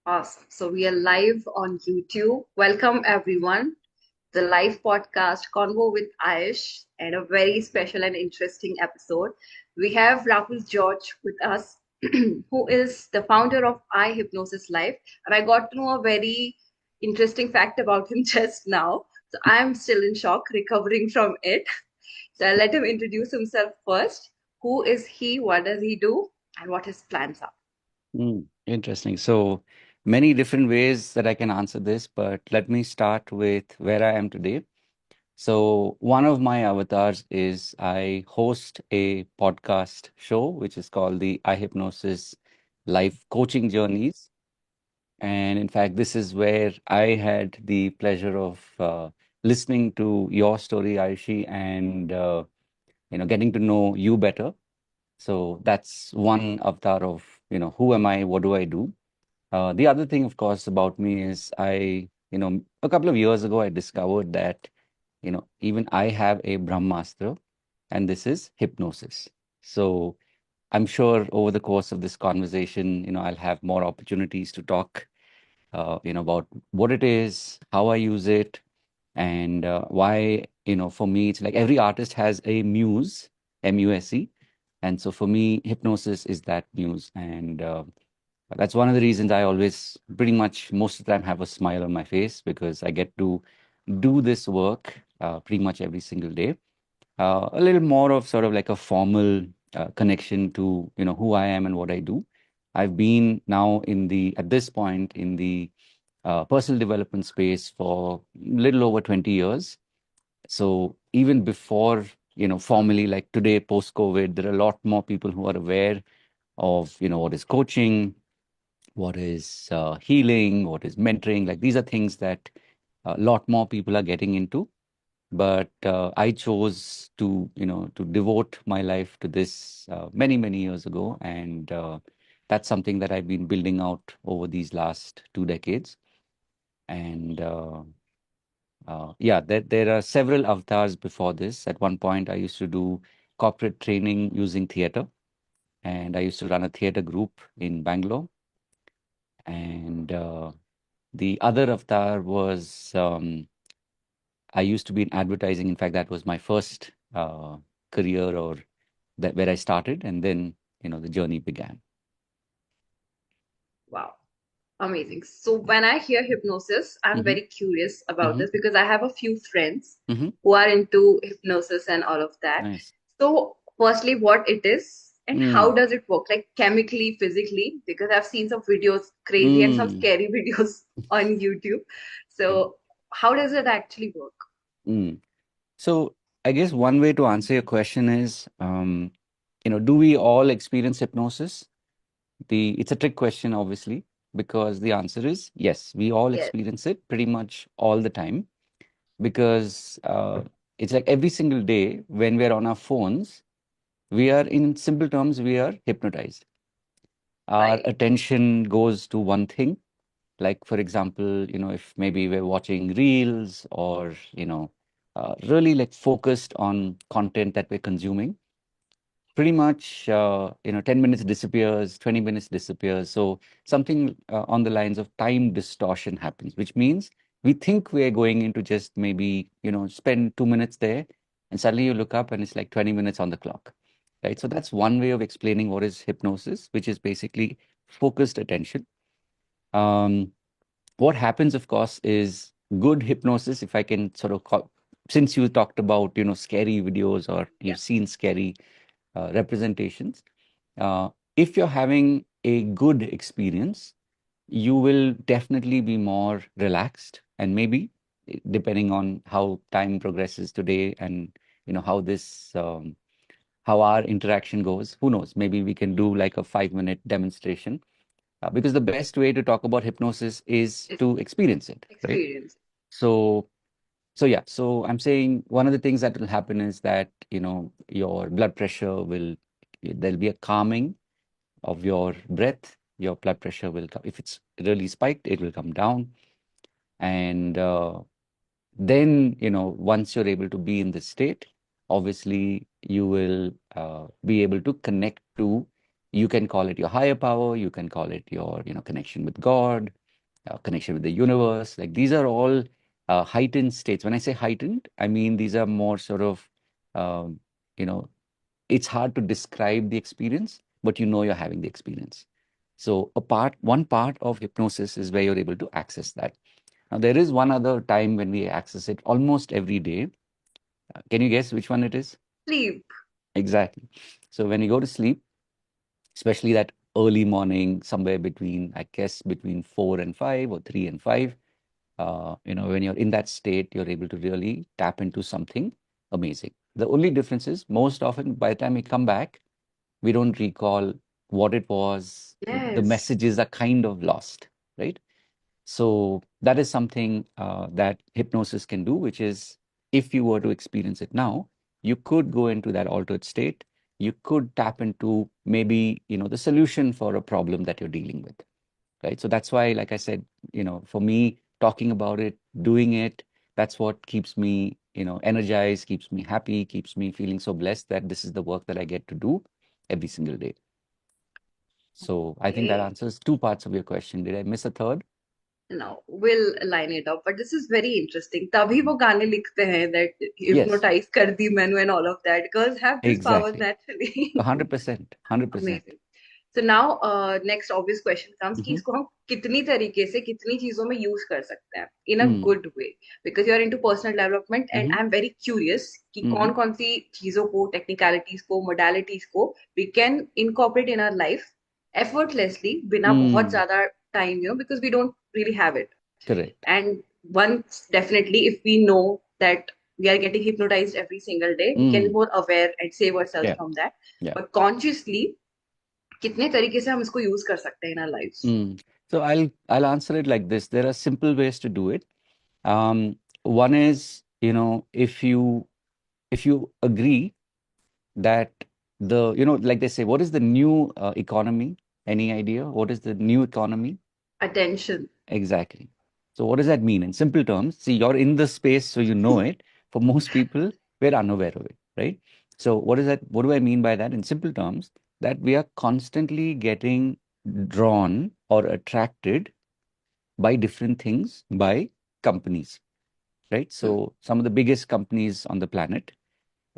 Awesome. So we are live on YouTube. Welcome everyone. The live podcast Convo with Ayush and a very special and interesting episode. We have Rahul George with us, who is the founder of I Hypnosis Life. And I got to know a very interesting fact about him just now. So I'm still in shock, recovering from it. So I'll let him introduce himself first. Who is he? What does he do? And what his plans are? Interesting. So many different ways that I can answer this, but let me start with where I am today. So one of my avatars is I host a podcast show, which is called the iHypnosis Life Coaching Journeys. And in fact, this is where I had the pleasure of listening to your story, Aishi, and getting to know you better. So that's one avatar of, who am I? What do I do? The other thing, of course, about me is a couple of years ago, I discovered that, even I have a Brahmastra, and this is hypnosis. So I'm sure over the course of this conversation, I'll have more opportunities to talk, about what it is, how I use it, and why, for me, it's like every artist has a muse, M-U-S-E. And so for me, hypnosis is that muse. And that's one of the reasons I always, pretty much most of the time, have a smile on my face because I get to do this work pretty much every single day. A little more of sort of like a formal connection to, who I am and what I do. I've been now at this point in the personal development space for little over 20 years. So even before, formally like today, post-COVID, there are a lot more people who are aware of, what is coaching, what is healing, what is mentoring. Like these are things that a lot more people are getting into. But I chose to devote my life to this many, many years ago. And that's something that I've been building out over these last 2 decades. And yeah, there are several avatars before this. At one point, I used to do corporate training using theater. And I used to run a theater group in Bangalore. And the other avatar was I used to be in advertising. In fact, that was my first career or that where I started, and then the journey began. Wow. Amazing. So when I hear hypnosis, I'm Hmm. very curious about Hmm. this because I have a few friends Hmm. who are into hypnosis and all of that. Nice. So firstly, what it is and how Mm. does it work? Like chemically, physically, because I've seen some videos, crazy and some Mm. scary videos on YouTube. Yeah. So how does it actually work? Mm. So I guess one way to answer your question is, do we all experience hypnosis? It's a trick question, obviously, because the answer is yes, we all Yes. experience it pretty much all the time because it's like every single day when we're on our phones, we are, in simple terms, we are hypnotized. Our Right. attention goes to one thing. Like, for example, if maybe we're watching reels or, really like focused on content that we're consuming, pretty much, 10 minutes disappears, 20 minutes disappears. So something on the lines of time distortion happens, which means we think we're going into just maybe, spend 2 minutes there, and suddenly you look up and it's like 20 minutes on the clock, right? So that's one way of explaining what is hypnosis, which is basically focused attention. Um, what happens, of course, is good hypnosis, if I can sort of call, since you talked about, scary videos or Yeah. you've seen scary representations. If you're having a good experience, you will definitely be more relaxed and maybe depending on how time progresses today and how how our interaction goes, who knows, maybe we can do like a 5-minute demonstration because the best way to talk about hypnosis is It's to experience it, right? experience. So yeah, so I'm saying one of the things that will happen is that, your blood pressure there'll be a calming of your breath. Your blood pressure will come. If it's really spiked, it will come down. And then, once you're able to be in this state, obviously you will be able to connect to You can call it your higher power, you can call it your, connection with God, connection with the universe. Like these are all heightened states. When I say heightened, I mean these are more sort of, um, you know, it's hard to describe the experience, but you know you're having the experience. So one part of hypnosis is where you're able to access that. Now, there is one other time when we access it almost every day. Can you guess which one it is? Sleep. Exactly. So when you go to sleep, especially that early morning, somewhere between, I guess, between 4 and 5 or 3 and 5, when you're in that state, you're able to really tap into something amazing. The only difference is most often by the time we come back, we don't recall what it was. The Yes. messages are kind of lost, right? So that is something that hypnosis can do, which is if you were to experience it now, you could go into that altered state. You could tap into maybe, the solution for a problem that you're dealing with, right? So that's why, like I said, for me, talking about it, doing it, that's what keeps me, energized, keeps me happy, keeps me feeling so blessed that this is the work that I get to do every single day. So I think that Okay. answers two parts of your question. Did I miss a third? Now we'll line it up, but this is very interesting. तभी वो गाने लिखते हैं that Yes, hypnotize कर दी मैंने and all of that. Girls have this power exactly. naturally. 100%, 100%. Amazing. So now next obvious question comes कि Mm-hmm. इसको हम कितनी तरीके से कितनी चीजों में यूज कर सकते हैं in a Mm, good way, because you are into personal development and mm-hmm. I'm very curious कि Mm-hmm. कौन कौन सी चीजों को, technicalities को, modalities को we can incorporate in our life effortlessly बिना बहुत Mm, ज्यादा time, because we don't really have it. correct. And once, definitely, if we know that we are getting hypnotized every single day, we can be Mm, more aware and save ourselves yeah, from that. yeah. But consciously, कितने तरीके से हम इसको use कर सकते हैं in our lives? Mm. So I'll answer it like this. There are simple ways to do it. One is, if you agree that like they say, what is the new economy? Any idea? What is the new economy? Attention. Exactly. So what does that mean in simple terms? See, you're in the space, so you know it. For most people, we're unaware of it, right? So what is that? What do I mean by that in simple terms? That we are constantly getting drawn or attracted by different things by companies, right? Hmm. So some of the biggest companies on the planet,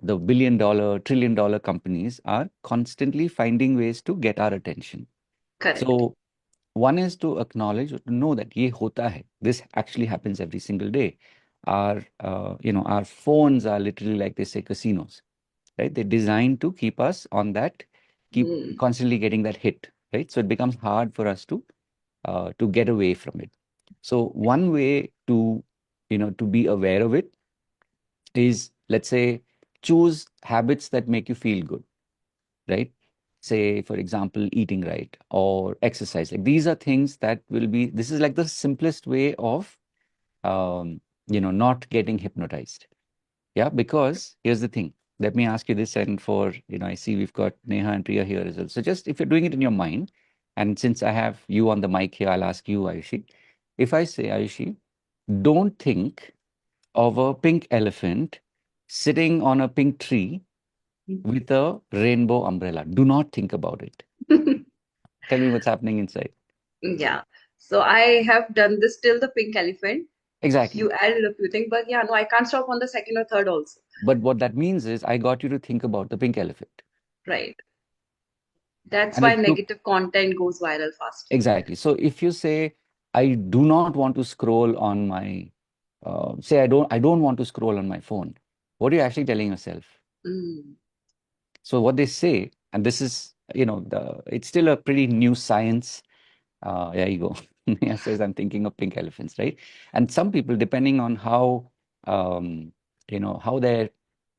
the billion dollar, trillion dollar companies are constantly finding ways to get our attention. Correct. So one is to acknowledge or to know that ye hota hai. This actually happens every single day. Our phones are literally like they say casinos, right? They're designed to keep us on that, keep Hmm. constantly getting that hit, right? So it becomes hard for us to get away from it. So one way to be aware of it is, let's say, choose habits that make you feel good, right? Say, for example, eating right or exercise. Like these are things that this is like the simplest way of, not getting hypnotized. Yeah, because here's the thing. Let me ask you this, and I see we've got Neha and Priya here as well. So just if you're doing it in your mind, and since I have you on the mic here, I'll ask you, Ayushi. If I say, Ayushi, don't think of a pink elephant sitting on a pink tree with a rainbow umbrella. Do not think about it. Tell me what's happening inside. Yeah. So I have done this till the pink elephant. Exactly. You added a few things, but yeah, no, I can't stop on the second or third also. But what that means is I got you to think about the pink elephant. Right. That's And why it took negative content goes viral fastly. exactly. So if you say, I do not want to scroll on my say I don't want to scroll on my phone, what are you actually telling yourself? Mm. So what they say, and this is, it's still a pretty new science. There you go. Neha says, I'm thinking of pink elephants, right? And some people, depending on um,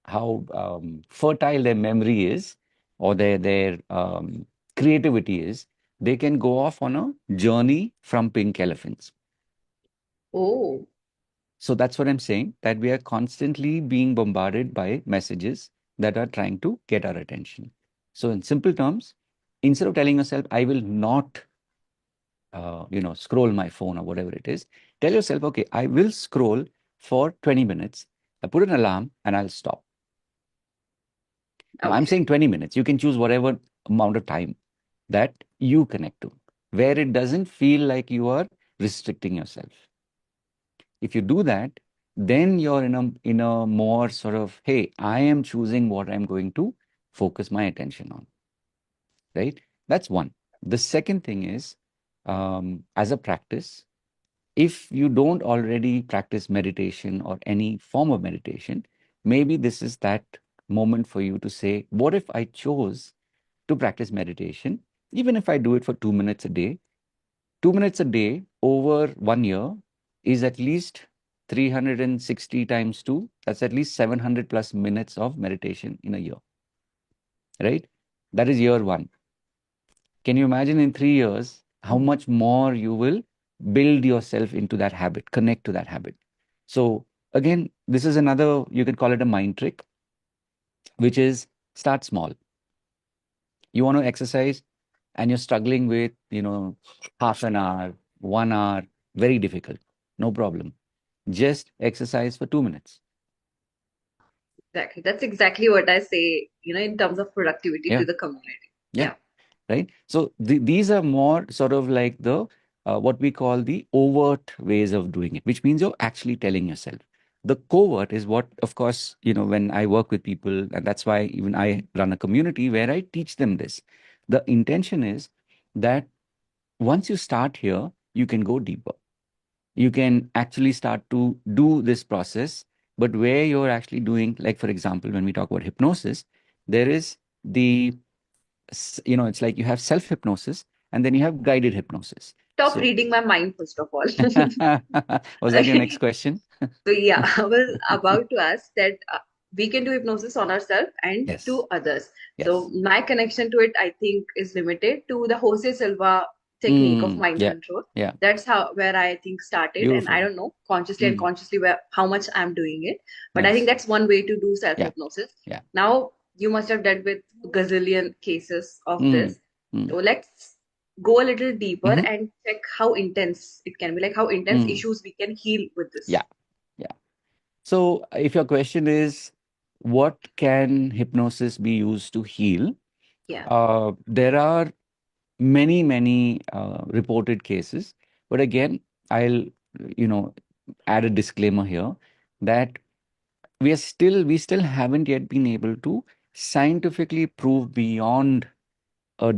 how fertile their memory is, or their creativity is, they can go off on a journey from pink elephants. Oh, So that's what I'm saying, that we are constantly being bombarded by messages that are trying to get our attention. So in simple terms, instead of telling yourself, I will not scroll my phone or whatever it is, tell yourself, okay, I will scroll for 20 minutes. I put an alarm and I'll stop. Now, I'm okay. saying 20 minutes. You can choose whatever amount of time. that you connect to, where it doesn't feel like you are restricting yourself. If you do that, then you're in a more sort of, hey, I am choosing what I'm going to focus my attention on, right? That's one. The second thing is, as a practice, if you don't already practice meditation or any form of meditation, maybe this is that moment for you to say, what if I chose to practice meditation, even if I do it for 2 minutes a day? 2 minutes a day over 1 year is at least 360 times two. That's at least 700 plus minutes of meditation in a year, right? That is year one. Can you imagine in 3 years how Mm. much more you will build yourself into that habit, connect to that habit? So, again, this is another, you could call it a mind trick, which is start small. You want to exercise and you're struggling with, half an hour, 1 hour, very difficult. No problem. Just exercise for 2 minutes. Exactly. That's exactly what I say, in terms of productivity to Yeah. the community. Yeah. Yeah. Right? So these are more sort of like the what we call the overt ways of doing it, which means you're actually telling yourself. The covert is what, of course, when I work with people, and that's why even I run a community where I teach them this. The intention is that once you start here, you can go deeper. You can actually start to do this process, but where you're actually doing, like, for example, when we talk about hypnosis, there is the it's like you have self hypnosis and then you have guided hypnosis. Stop So, reading my mind, first of all. was that your next question? So yeah, I was about to ask that we can do hypnosis on ourselves and Yes. to others. So Yes. my connection to it, I think, is limited to the Jose Silva technique of mind Yeah. control. Yeah. That's how where I think started, and I Beautiful. don't know consciously and Mm, consciously where how much I'm doing it, but I think nice. that's one way to do self Yeah. hypnosis. Yeah. Now you must have dealt with gazillion cases of Mm, this, mm, so let's go a little deeper hmm and check how intense it can be, like how intense mm, issues we can heal with yeah. this. Yeah. So, if your question is, what can hypnosis be used to heal? Yeah. There are many, many reported cases. But again, I'll, you know, add a disclaimer here that we still haven't yet been able to scientifically prove beyond a,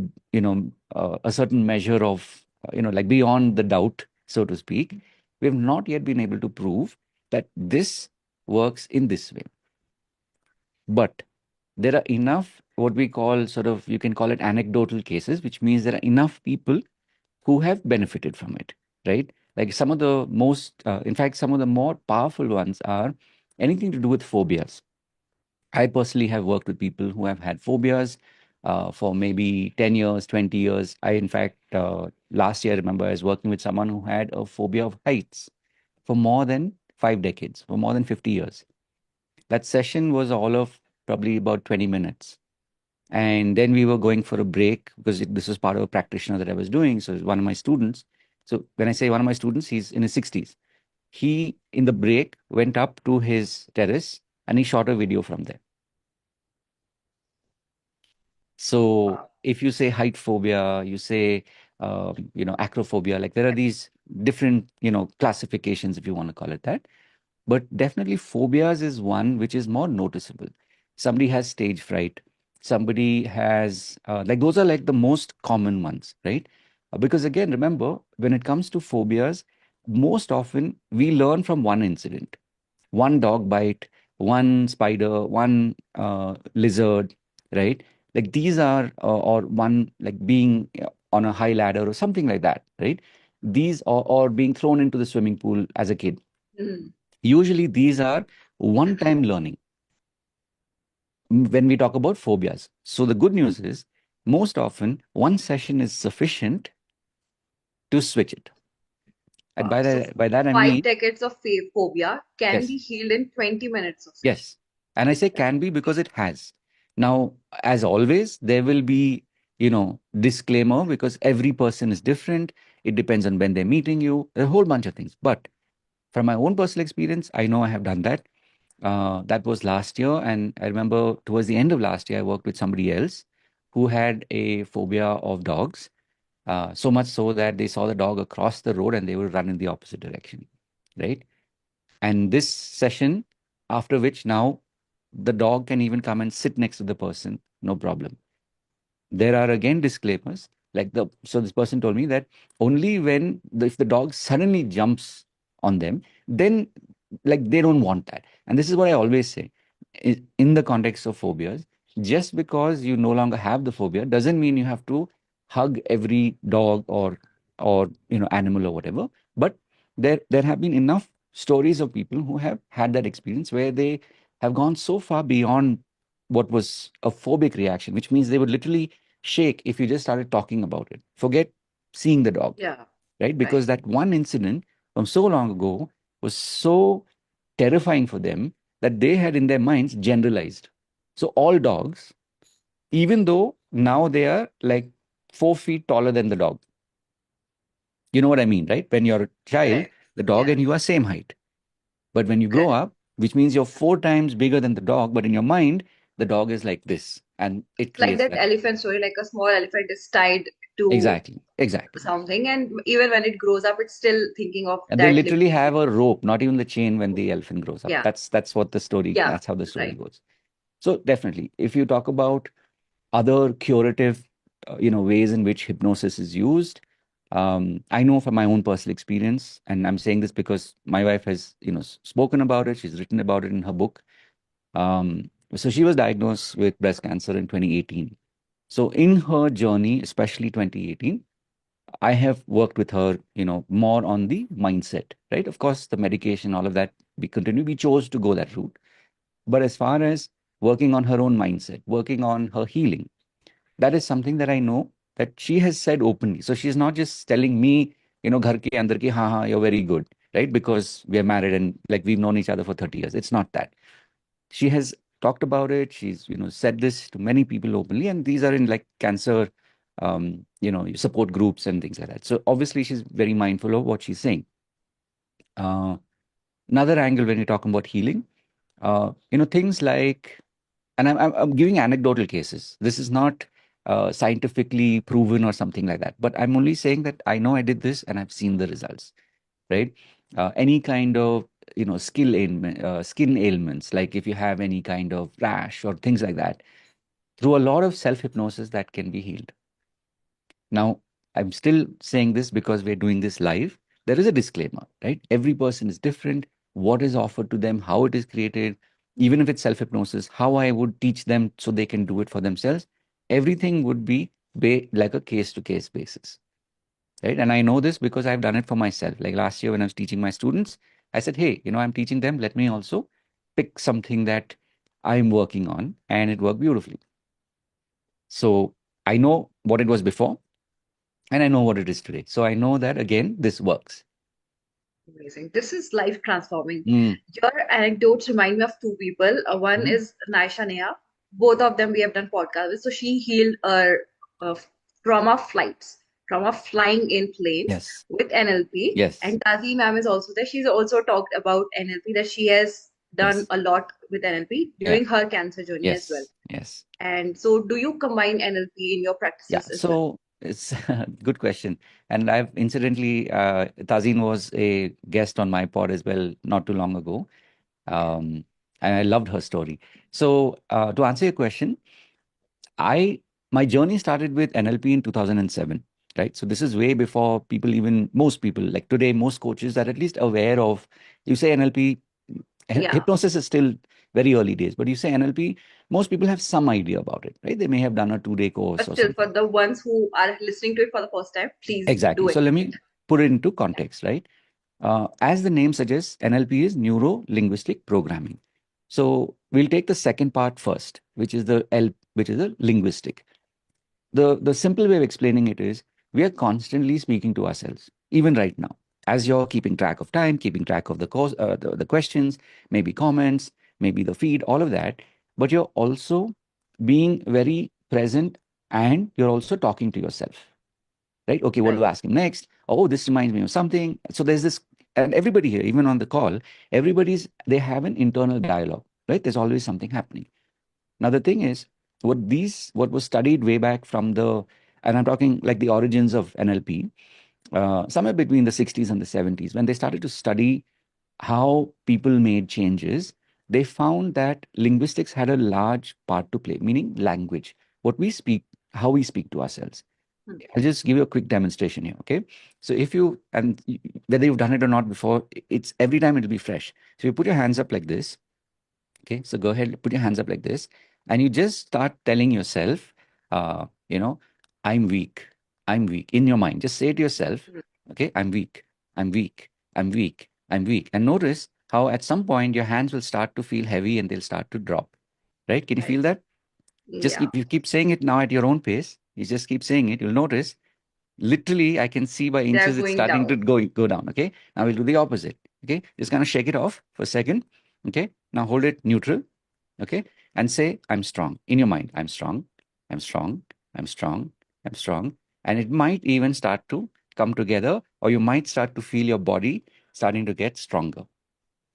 a certain measure of, like beyond the doubt, so to speak. We have not yet been able to prove that this works in this way. But there are enough, what we call sort of, you can call it anecdotal cases, which means there are enough people who have benefited from it, right? Like some of the most, in fact, some of the more powerful ones are anything to do with phobias. I personally have worked with people who have had phobias for maybe 10 years, 20 years. In fact, last year, I remember I was working with someone who had a phobia of heights for more than 5 decades, for more than 50 years. That session was all of probably about 20 minutes. And then we were going for a break because this was part of a practitioner that I was doing. So, it was one of my students. So, when I say one of my students, he's in his 60s. He, in the break, went up to his terrace and he shot a video from there. So Wow. if you say height phobia, you say, acrophobia, like there are these different, classifications, if you want to call it that. But definitely phobias is one which is more noticeable. Somebody has stage fright. Somebody has, like those are like the most common ones, right? Because again, remember, when it comes to phobias, most often we learn from one incident, one dog bite, one spider, one lizard, right? Like these are, or one like being on a high ladder or something like that, right? These or being thrown into the swimming pool as a kid. Mm. Usually these are one-time learning when we talk about phobias. So the good news is most often one session is sufficient to switch it. And Wow. So by that I 5 decades of phobia can be yes. healed in 20 minutes of session. Yes. And I say can be because it has. Now, as always, there will be, disclaimer because every person is different. It depends on when they're meeting you, a whole bunch of things. But from my own personal experience, I know I have done that. That was last year. And I remember towards the end of last year, I worked with somebody else. who had a phobia of dogs, so much so that they saw the dog across the road and they would run in the opposite direction, right? And this session, after which now the dog can even come and sit next to the person, no problem. There are again disclaimers. Like so this person told me that only when if the dog suddenly jumps on them, then like they don't want that. And this is what I always say in the context of phobias. Just because you no longer have the phobia doesn't mean you have to hug every dog or animal or whatever. But there have been enough stories of people who have had that experience where they have gone so far beyond what was a phobic reaction, which means they would literally shake if you just started talking about it. Forget seeing the dog, Yeah. right? Right. Because that one incident from so long ago was so terrifying for them that they had in their minds generalized. So all dogs, even though now they are like 4 feet taller than the dog, you know what I mean, right? When you're a child, Correct. the dog Yeah. and you are same height. But when you grow Correct. up, which means you're 4 times bigger than the dog, but in your mind, the dog is like this, and it It's like creates that that. elephant story, like a small elephant is tied to Exactly, exactly. something, and even when it grows up, it's still thinking of And they that literally little have piece. a rope, not even the chain when the elephant grows up. Yeah. That's what the story, Yeah. that's how the story Right. goes. So definitely, if you talk about other curative, ways in which hypnosis is used, I know from my own personal experience, and I'm saying this because my wife has, spoken about it. She's written about it in her book. So she was diagnosed with breast cancer in 2018. So in her journey, especially 2018, I have worked with her, more on the mindset, right? Of course, the medication, all of that, we continue. We chose to go that route. But as far as working on her own mindset, working on her healing, that is something that I know that she has said openly. So she's not just telling me, ghar ke andar ki, ha, you're very good, right? Because we are married and like we've known each other for 30 years. It's not that. She has talked about it. She's, said this to many people openly, and these are in like cancer, support groups and things like that. So obviously she's very mindful of what she's saying. Uh, Another angle when you're talking about healing, things like, and I'm giving anecdotal cases. This is not scientifically proven or something like that, but I'm only saying that I know I did this and I've seen the results, right? Any kind of, skin ailments, like if you have any kind of rash or things like that, through a lot of self hypnosis that can be healed. Now, I'm still saying this because we're doing this live. There is a disclaimer, right? Every person is different. What is offered to them, how it is created, even if it's self hypnosis, how I would teach them so they can do it for themselves. Everything would be like a case to case basis, right? And I know this because I've done it for myself. Like last year when I was teaching my students, I said, hey, I'm teaching them. Let me also pick something that I'm working on, and it worked beautifully. So I know what it was before and I know what it is today. So I know that again, this works. Amazing. This is life transforming. Mm, Your anecdotes remind me of two people. One mhm. is Naisha Neha. Both of them we have done podcasts with. So she healed uh, trauma flights, trauma flying in planes Yes, with NLP. yes, And Tazi ma'am is also there. She's also talked about NLP, that she has done yes, a lot with NLP yeah, during her cancer journey as well. yes, yes, And so, do you combine NLP in your yeah. practices as well? So it's a good question. And I've incidentally, Tazeen was a guest on my pod as well not too long ago. Okay. Um, and I loved her story. So to answer your question, I my journey started with NLP in 2007, right? So this is way before people, even most people like today, most coaches are at least aware of. You say NLP, Yeah. hypnosis is still very early days, but you say NLP, most people have some idea about it, right? They may have done a 2 day course But or still, for something. the ones who are listening to it for the first time, please Exactly. do So let explain me it. put it into Yeah. context, right? As the name suggests, NLP is neuro linguistic programming. So we'll take the second part first, which is the L, which is the linguistic. The simple way of explaining it is we are constantly speaking to ourselves, even right now, as you're keeping track of time, keeping track of the course, the questions, maybe comments, maybe the feed, all of that. But you're also being very present, and you're also talking to yourself, right? Okay, what do Right. I ask him next? Oh, this reminds me of something. So there's this, and everybody here, even on the call, they have an internal dialogue, right? There's always something happening. Now the thing is, what was studied way back from the, and I'm talking like the origins of NLP, somewhere between the 60s and the 70s, when they started to study how people made changes, they found that linguistics had a large part to play, meaning language, what we speak, how we speak to ourselves. Hmm. I'll just give you a quick demonstration here, okay? So if you, and whether you've done it or not before, it's every time it'll be fresh. So you put your hands up like this, okay? So go ahead, put your hands up like this, and you just start telling yourself, uh, you know, I'm weak. I'm weak. In your mind, just say it to yourself, Hmm. okay? I'm weak. I'm weak. I'm weak. I'm weak. And notice how at some point your hands will start to feel heavy and they'll start to drop, right? Can you feel Right. that? Just Yeah. keep, you keep saying it now at your own pace. You just keep saying it. You'll notice literally I can see by They're inches it's going starting to down. go down. Okay. Now we'll do the opposite. Okay. Just kind of shake it off for a second. Okay. Now hold it neutral. Okay. And say, I'm strong. In your mind, I'm strong. I'm strong. I'm strong. I'm strong. And it might even start to come together, or you might start to feel your body starting to get stronger.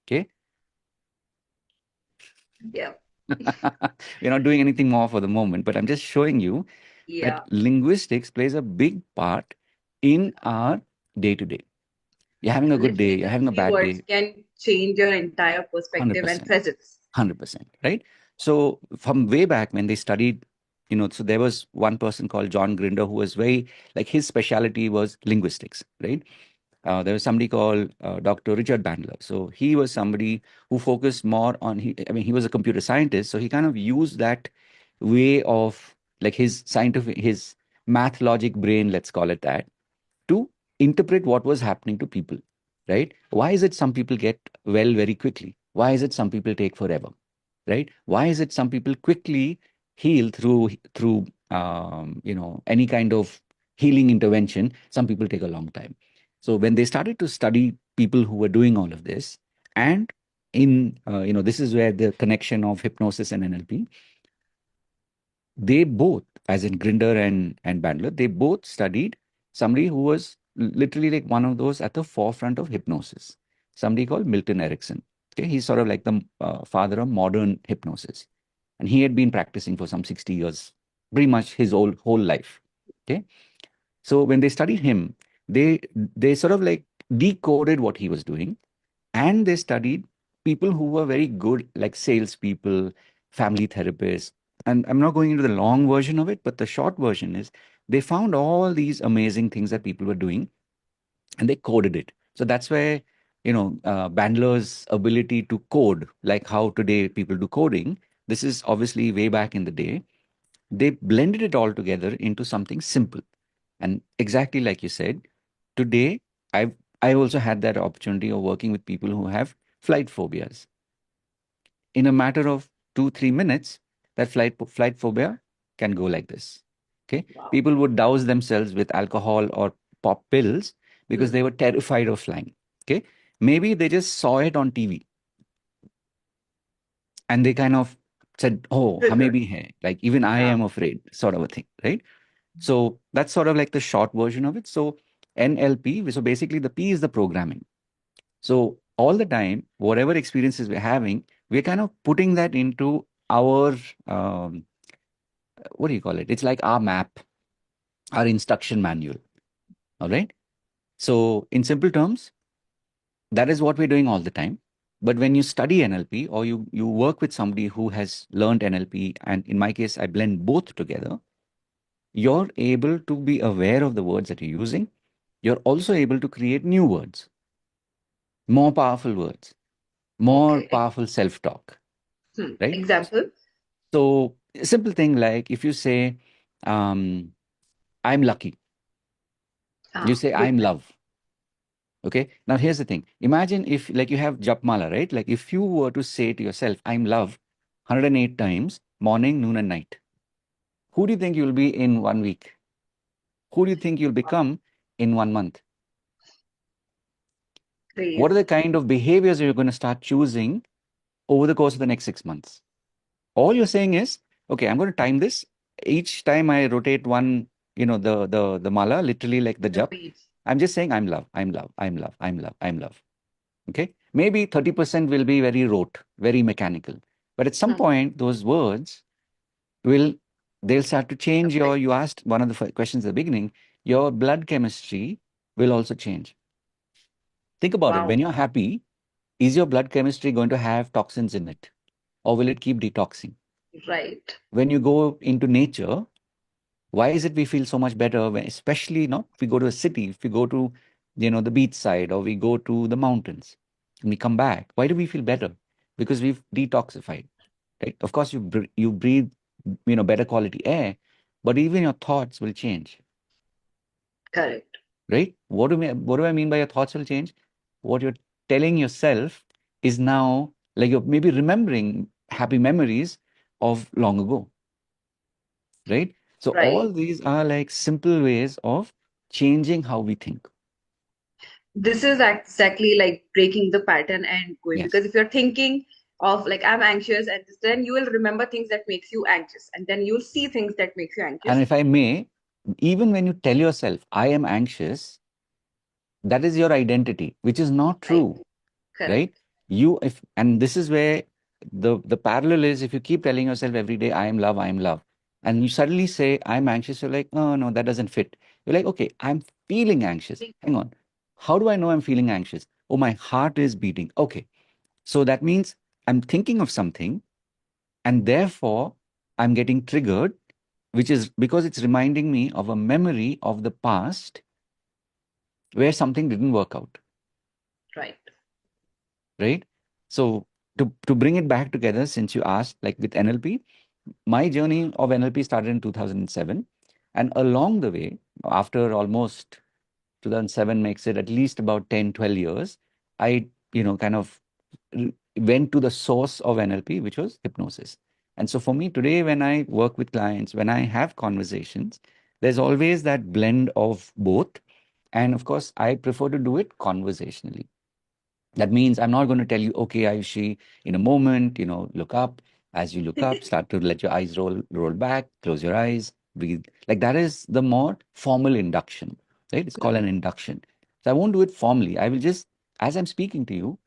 Okay. Yeah. We're not doing anything more for the moment, but I'm just showing you that Yeah. linguistics plays a big part in our day to day. You're having a good day, Literally, you're just having a three bad words day, can change your entire perspective and 100%, presence. 100%, right? So from way back when they studied, so there was one person called John Grinder who was very, like his specialty was linguistics, right? There was somebody called Dr. Richard Bandler. So he was somebody who focused more on, I mean, he was a computer scientist. So he kind of used that way of like his scientific, his math logic brain, let's call it that, to interpret what was happening to people, right? Why is it some people get well very quickly? Why is it some people take forever, right? Why is it some people quickly heal through any kind of healing intervention? Some people take a long time. So when they started to study people who were doing all of this, and this is where the connection of hypnosis and NLP, they both, as in Grinder and Bandler, they both studied somebody who was literally like one of those at the forefront of hypnosis, somebody called Milton Erickson. Okay, he's sort of like the father of modern hypnosis, and he had been practicing for some 60 years, pretty much his whole life. Okay, so when they studied him, they sort of like decoded what he was doing, and they studied people who were very good, like salespeople, family therapists. And I'm not going into the long version of it, but the short version is they found all these amazing things that people were doing and they coded it. So that's where, Bandler's ability to code, like how today people do coding, this is obviously way back in the day. They blended it all together into something simple. And exactly like you said, today I also had that opportunity of working with people who have flight phobias. In a matter of 2-3 minutes, that flight phobia can go like this. Okay, Wow. people would douse themselves with alcohol or pop pills because Hmm. they were terrified of flying. Okay, maybe they just saw it on TV and they kind of said, "Oh, hame Triggered. bhi hai." Like even I Yeah. am afraid, sort of a thing, right? So that's sort of like the short version of it. So NLP, so basically the P is the programming. So all the time, whatever experiences we're having, we're kind of putting that into our, um, what do you call it? It's like our map, our instruction manual. All right. So in simple terms, that is what we're doing all the time. But when you study NLP or you work with somebody who has learned NLP, and in my case, I blend both together, you're able to be aware of the words that you're using. You're also able to create new words, more powerful words, more Okay. powerful self talk, right? Example. So, a simple thing like if you say, I'm lucky, you Ah, say, good. I'm love. Okay. Now, here's the thing. Imagine if, like, you have Japmala, right? Like, if you were to say to yourself, I'm love 108 times, morning, noon, and night, who do you think you'll be in 1 week? Who do you think you'll become in 1 month? What are Great. the kind of behaviors you're going to start choosing over the course of the next 6 months? All you're saying is, okay, I'm going to time this. Each time I rotate one, the mala, literally like the The jap, beats. I'm just saying I'm love, I'm love, I'm love, I'm love, I'm love. Okay. Maybe 30% will be very rote, very mechanical. But at some Hmm. point, those words will they'll start to change your, Affect. you asked one of the questions at the beginning, your blood chemistry will also change. Think about it. Wow. When you're happy, is your blood chemistry going to have toxins in it, or will it keep detoxing? Right. When you go into nature, why is it we feel so much better when, especially not if we go to a city, if we go to, the beach side, or we go to the mountains and we come back, why do we feel better? Because we've detoxified, right? Of course, you breathe, better quality air, but even your thoughts will change, Correct. right? What do I mean by your thoughts will change? What you're telling yourself is now like you're maybe remembering happy memories of long ago, right? So all Right. these are like simple ways of changing how we think. This is exactly like breaking the pattern and going, Yes. because if you're thinking of like I'm anxious, and then you will remember things that makes you anxious, and then you'll see things that makes you And anxious. if I may, even when you tell yourself, I am anxious, that is your identity, which is not Right. true, right? Correct. If and this is where the parallel is, if you keep telling yourself every day, I am love, I am love, and you suddenly say, I'm anxious, you're like, oh no, that doesn't fit. You're like, okay, I'm feeling anxious. Hang on. How do I know I'm feeling anxious? Oh, my heart is beating. Okay. So that means I'm thinking of something, and therefore I'm getting triggered, which is because it's reminding me of a memory of the past where something didn't work out, Right. right? So to bring it back together, since you asked, like with NLP, my journey of NLP started in 2007, and along the way, after almost 2007 makes it at least about 10, 12 years, I, kind of went to the source of NLP, which was hypnosis. And so for me today, when I work with clients, when I have conversations, there's always that blend of both. And of course, I prefer to do it conversationally. That means I'm not going to tell you, okay, Ayushi, in a moment, look up. As you look up, start to let your eyes roll back, close your eyes, breathe. Like that is the more formal induction, right? It's called an induction. So I won't do it formally. I will just, as I'm speaking to you,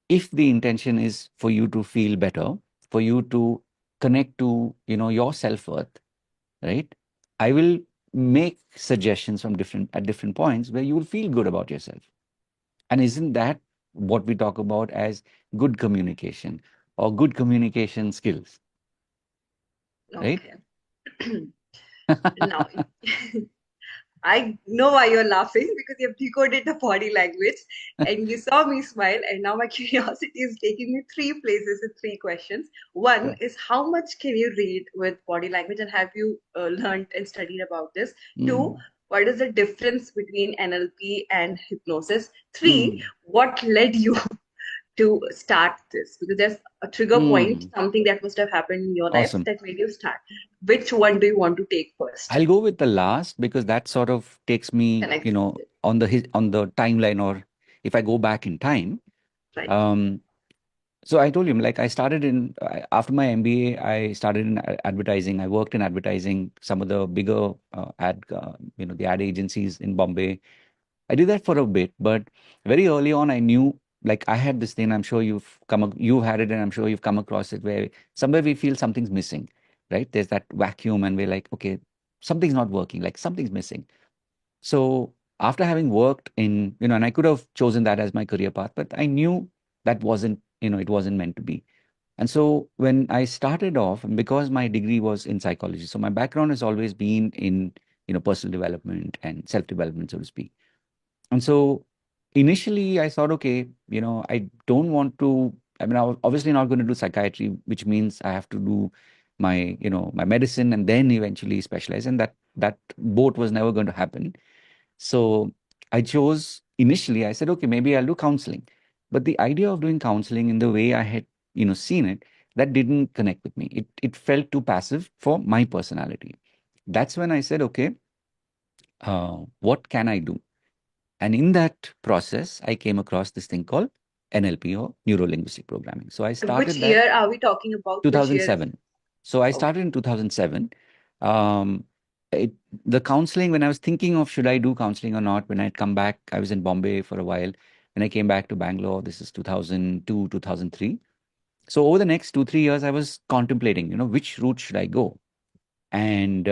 if the intention is for you to feel better, for you to connect to, your self-worth, right? I will make suggestions from different at different points where you will feel good about yourself. And isn't that what we talk about as good communication or good communication skills, right? Okay. Now, I know why you're laughing, because you've decoded the body language and you saw me smile, and now my curiosity is taking me three places with three questions. One Sure. is, how much can you read with body language, and have you learned and studied about this? Two, Mm, what is the difference between NLP and hypnosis? Three, mm, what led you to start this? Because there's a trigger point, mm. something that must have happened in your life Awesome. that made you start. Which one do you want to take first? I'll go with the last because that sort of takes me, Connect with it, on the timeline, or if I go back in time. right? Um, so I told you, like I started after my MBA, I started in advertising. I worked in advertising, some of the bigger the ad agencies in Bombay. I did that for a bit, but very early on, I knew like I had this thing. I'm sure you've had it, and I'm sure you've come across it where somewhere we feel something's missing, right? There's that vacuum, and we're like, okay, something's not working, like something's missing. So after having worked in, and I could have chosen that as my career path, but I knew that wasn't, it wasn't meant to be. And so when I started off, and because my degree was in psychology, so my background has always been in, personal development and self-development, so to speak. And so initially I thought, okay, I don't want to, I mean, I was obviously not going to do psychiatry, which means I have to do my medicine and then eventually specialize. And that both was never going to happen. So I chose initially, I said, okay, maybe I'll do counseling. But the idea of doing counseling in the way I had, seen it, that didn't connect with me. It felt too passive for my personality. That's when I said, okay, what can I do? And in that process, I came across this thing called NLP, or neuro linguistic programming. So I Which started that year are we talking about? Which year is? 2007. So I Okay. started in 2007. Um, it, the counseling, when I was thinking of should I do counseling or not, when I'd come back, I was in Bombay for a while. When I came back to Bangalore, this is 2002, 2003. So over the next 2, 3 years, I was contemplating, which route should I go? And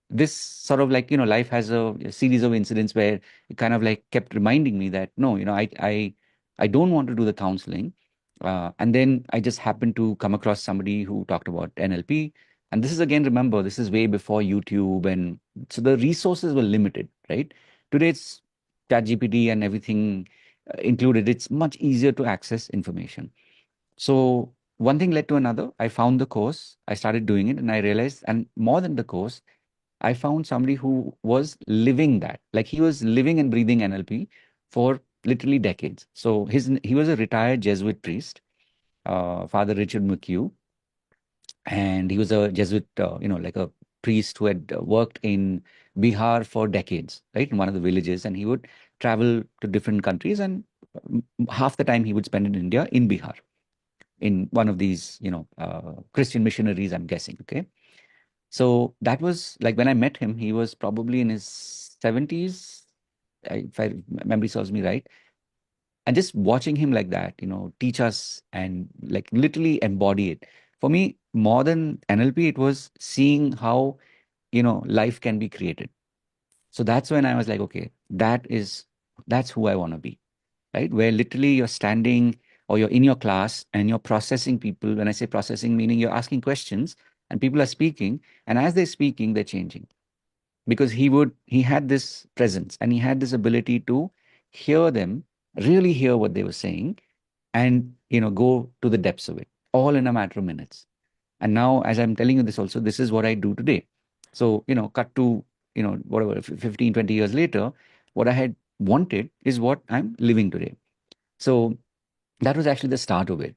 this sort of like, life has a series of incidents where it kind of like kept reminding me that no, I don't want to do the counseling. And then I just happened to come across somebody who talked about NLP. And this is again, remember, this is way before YouTube. And so the resources were limited, right? Today it's ChatGPT and everything included. It's much easier to access information. So one thing led to another. I found the course, I started doing it, and I realized, and more than the course, I found somebody who was living that. Like he was living and breathing NLP for literally decades. So he was a retired Jesuit priest, Father Richard McHugh, and he was a Jesuit, like a priest who had worked in Bihar for decades, right, in one of the villages, and he would travel to different countries, and half the time he would spend in India in Bihar in one of these, Christian missionaries, I'm guessing. Okay. So that was like when I met him, he was probably in his 70s, if I memory serves me right. And just watching him like that, teach us and like literally embody it. For me, more than NLP, it was seeing how, life can be created. So that's when I was like, okay, that's who I want to be, right? Where literally you're standing or you're in your class and you're processing people. When I say processing, meaning you're asking questions and people are speaking. And as they're speaking, they're changing because he had this presence and he had this ability to hear them, really hear what they were saying and, go to the depths of it all in a matter of minutes. And now, as I'm telling you this also, this is what I do today. So, cut to, whatever, 15, 20 years later, what I had wanted is what I'm living today. So that was actually the start of it.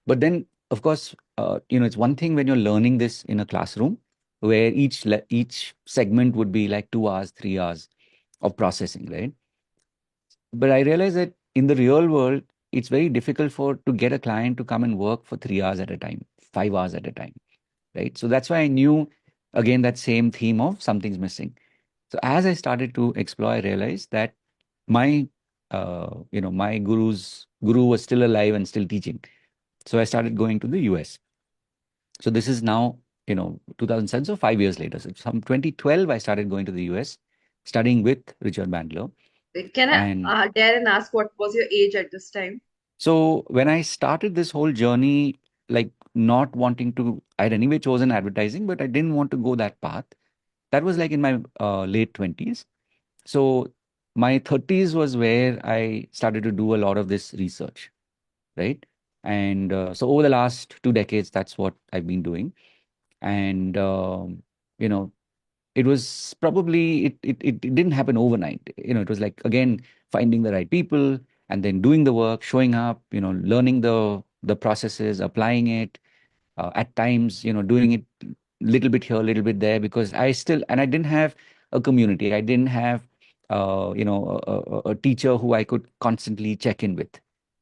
But then, of course, it's one thing when you're learning this in a classroom where each segment would be like 2 hours, 3 hours of processing, right? But I realized that in the real world, it's very difficult for to get a client to come and work for 3 hours at a time, 5 hours at a time, right? So that's why I knew again that same theme of something's missing. So as I started to explore, I realized that my my guru was still alive and still teaching. So I started going to the US. So this is now, 2007, so 5 years later. So from 2012, I started going to the US, studying with Richard Bandler. Can I And dare and ask what was your age at this time? so when I started this whole journey, like not wanting to, I'd anyway chosen advertising, but I didn't want to go that path. That was like in my late 20s. So my 30s was where I started to do a lot of this research, right? And so over the last 2 decades, that's what I've been doing. And you know it was probably it didn't happen overnight. It was like again finding the right people and then doing the work, showing up, learning the processes, applying it, at times, doing it little bit here, a little bit there, because I didn't have a community. I didn't have, a teacher who I could constantly check in with.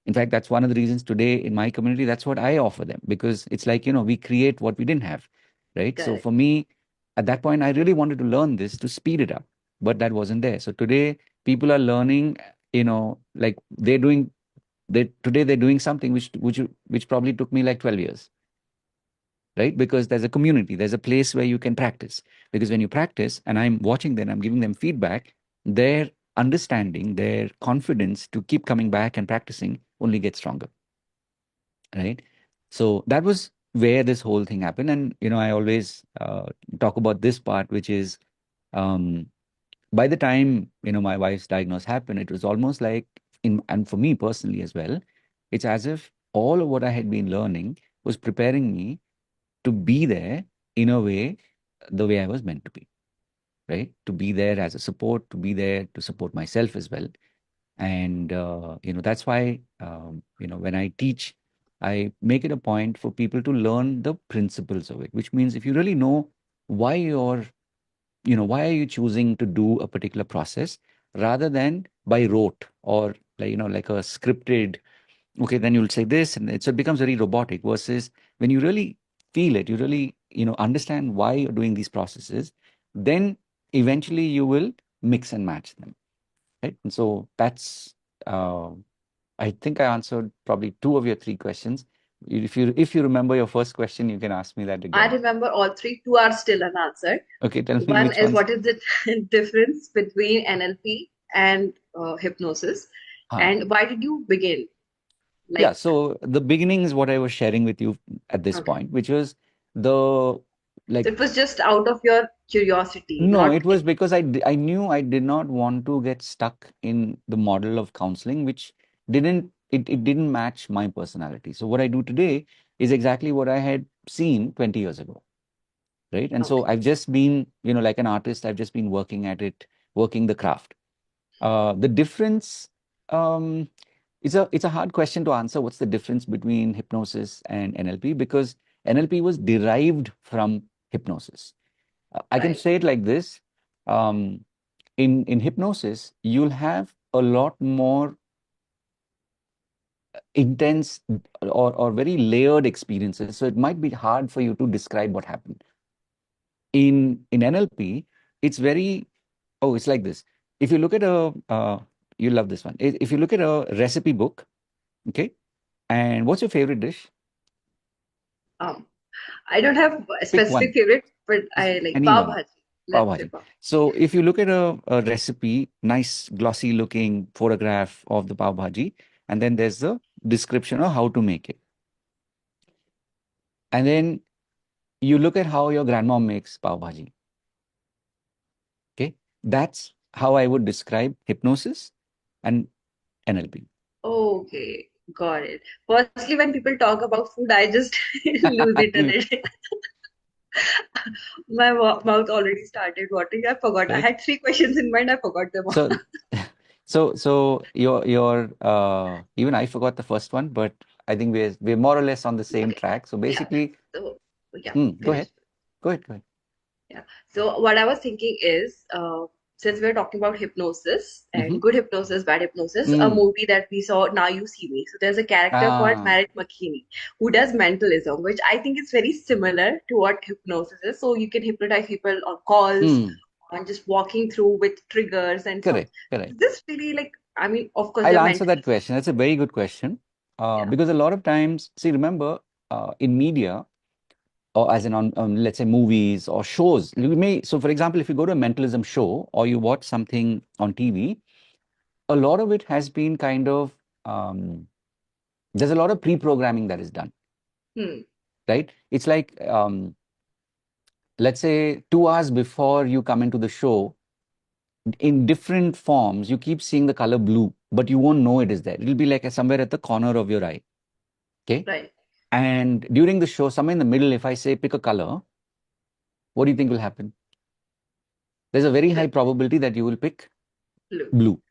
In fact, that's one of the reasons today in my community, that's what I offer them, because it's like, we create what we didn't have, right? So Correct. for me, at that point, I really wanted to learn this to speed it up, but that wasn't there. So today, people are learning, like today they're doing something which probably took me like 12 years, right? Because there's a community, there's a place where you can practice. Because when you practice, and I'm watching them, I'm giving them feedback, their understanding, their confidence to keep coming back and practicing only gets stronger, right? So that was where this whole thing happened. And, I always talk about this part, which is um, by the time, my wife's diagnosis happened, it was almost like, and for me personally as well, it's as if all of what I had been learning was preparing me to be there in a way, the way I was meant to be, right? To be there as a support, to be there to support myself as well. And, that's why, when I teach, I make it a point for people to learn the principles of it, which means if you really know why why are you choosing to do a particular process rather than by rote or like, like a scripted, okay, then you'll say this, and so it becomes very robotic versus when you really feel it, you really, understand why you're doing these processes, then eventually you will mix and match them, right? And so that's, uh, I think I answered probably two of your three questions. If you remember your first question, you can ask me that I again. remember all three. Two are still unanswered. Okay, tell me One which is ones. what is the difference between NLP and hypnosis, Ah, and why did you begin? yeah. Like, So the beginning is what I was sharing with you at this okay, point, which was the so like it was just out of your curiosity, no, not it was because I knew I did not want to get stuck in the model of counseling, which it didn't match my personality. So what I do today is exactly what I had seen 20 years ago, right? And so okay, I've just been, like an artist, I've just been working at it, working the craft. The difference, um, it's a hard question to answer. What's the difference between hypnosis and NLP? Because NLP was derived from hypnosis. I can right. say it like this. Um, in hypnosis, you'll have a lot more intense or very layered experiences. So it might be hard for you to describe what happened. In NLP, it's very it's like this. If you look at you love this one. If you look at a recipe book, okay, and what's your favorite dish? Um, I don't have a Pick specific one, favorite, but just I like pav anyone. bhaji. Pav Let's say bhaji. pav. So if you look at a recipe, nice glossy looking photograph of the pav bhaji, and then there's the description of how to make it. And then you look at how your grandma makes pav bhaji. Okay. That's how I would describe hypnosis and NLP. Okay, got it. Firstly, when people talk about food, I just lose it a little. My mouth already started watering. I forgot. I Right? had three questions in mind. I forgot them all. So so your even I forgot the first one, but I think we're more or less on the same Okay, track. So yeah. basically, So yeah, go finish. ahead. Go ahead, go ahead. Yeah. So what I was thinking is, since we're talking about hypnosis Mm-hmm. and good hypnosis, bad hypnosis, a Mm. movie that we saw, Now You See Me. So there's a character called Ah. Merit McKinney who does mentalism, which I think is very similar to what hypnosis is. So you can hypnotize people on calls, Mm. on just walking through with triggers and so. Correct, correct. Is this really like? I mean, of course, I'll they're answer that mentally. question. That's a very good question. Yeah. Because a lot of times, see, remember, in media, or as in on, let's say, movies or shows, so for example, if you go to a mentalism show or you watch something on TV, a lot of it has been kind of, um, there's a lot of pre-programming that is done, Hmm. right? It's like, let's say 2 hours before you come into the show, in different forms, you keep seeing the color blue, but you won't know it is there. It'll be like somewhere at the corner of your eye. Okay. Right. And during the show, somewhere in the middle, if I say pick a color, what do you think will happen? There's a very high Like probability that you will pick blue. blue,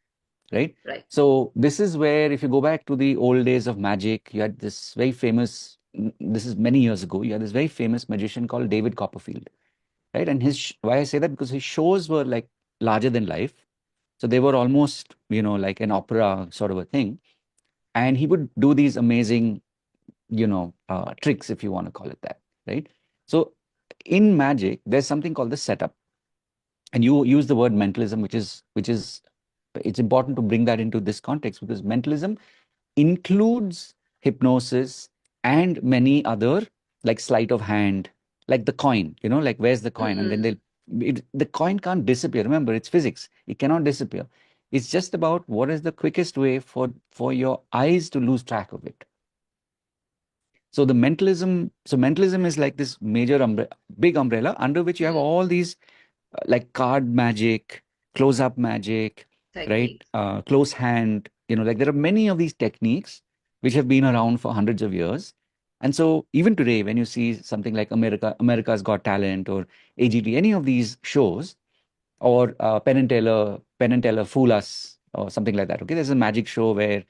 right? Right. So this is where, if you go back to the old days of magic, you had this very famous, this is many years ago, you had this very famous magician called David Copperfield, right? And why I say that, because his shows were like larger than life. So they were almost, like an opera sort of a thing. And he would do these amazing, tricks, if you want to call it that, right? So in magic, there's something called the setup. And you use the word mentalism, which is it's important to bring that into this context, because mentalism includes hypnosis and many other, like sleight of hand, like the coin, like where's the coin? And then Mm, the coin can't disappear. Remember, it's physics. It cannot disappear. It's just about what is the quickest way for your eyes to lose track of it. So mentalism is like this major big umbrella under which you have mm. all these, like card magic, close up magic, right? Techniques. Close hand, like there are many of these techniques which have been around for hundreds of years. And so even today, when you see something like America's Got Talent or AGT, any of these shows, or Penn and Teller Fool Us or something like that. Okay, there's a magic show where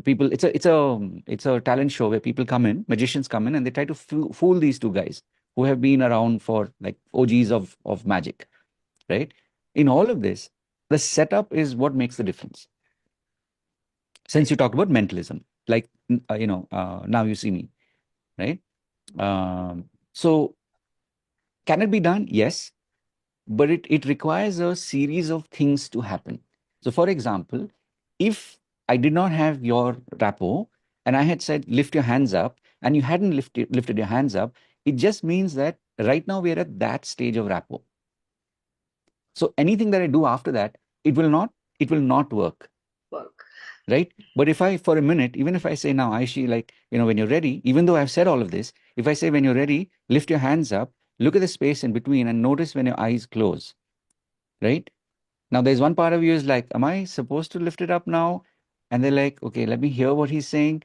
people, it's a talent show where people come in, magicians come in, and they try to fool these two guys who have been around for like OGs of magic, right? In all of this, the setup is what makes the difference. Since Right. you talked about mentalism, like Now You See Me, right? So can it be done? Yes, but it requires a series of things to happen. So, for example, if I did not have your rapport and I had said, lift your hands up, and you hadn't lifted your hands up, it just means that right now we are at that stage of rapport. So anything that I do after that, it will not, it will not work, Work. right? But if I, for a minute, even if I say now, Aishi, like, when you're ready, even though I've said all of this, if I say when you're ready, lift your hands up, look at the space in between and notice when your eyes close, right? Now there's one part of you is like, am I supposed to lift it up now? And they're like, okay, let me hear what he's saying.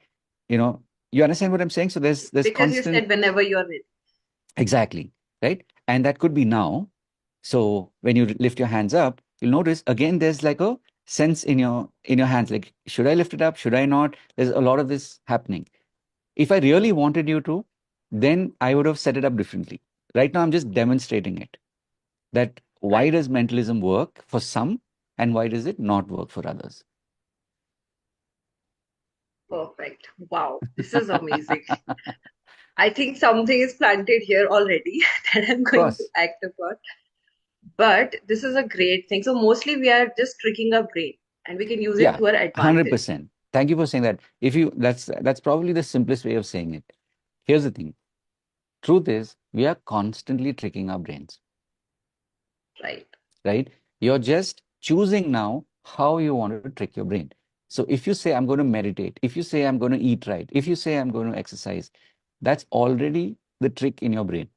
You know, you understand what I'm saying? So there's Because you constant, said whenever you're ready. exactly, right? And that could be now. So when you lift your hands up, you'll notice again there's like a sense in your hands, like, should I lift it up? Should I not? There's a lot of this happening. If I really wanted you to, then I would have set it up differently. Right now, I'm just demonstrating it. That why Right. does mentalism work for some and why does it not work for others? Perfect. Wow. This is amazing. I think something is planted here already that I'm Of going to course. act upon. But this is a great thing. So mostly we are just tricking our brain and we can use it Yeah, to our advantage. 100%. Thank you for saying that. If you that's probably the simplest way of saying it. Here's the thing. Truth is, we are constantly tricking our brains, Right. right? You're just choosing now how you want to trick your brain. So if you say I'm going to meditate, if you say I'm going to eat right, if you say I'm going to exercise, that's already the trick in your brain.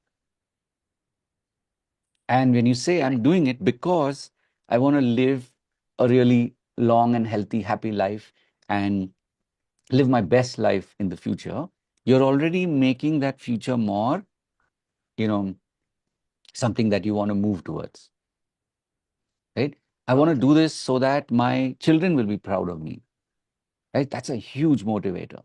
And when you say Right. I'm doing it because I want to live a really long and healthy, happy life and live my best life in the future, you're already making that future more, you know, something that you want to move towards, right? I want to Perfect. do this so that my children will be proud of me, right? That's a huge motivator,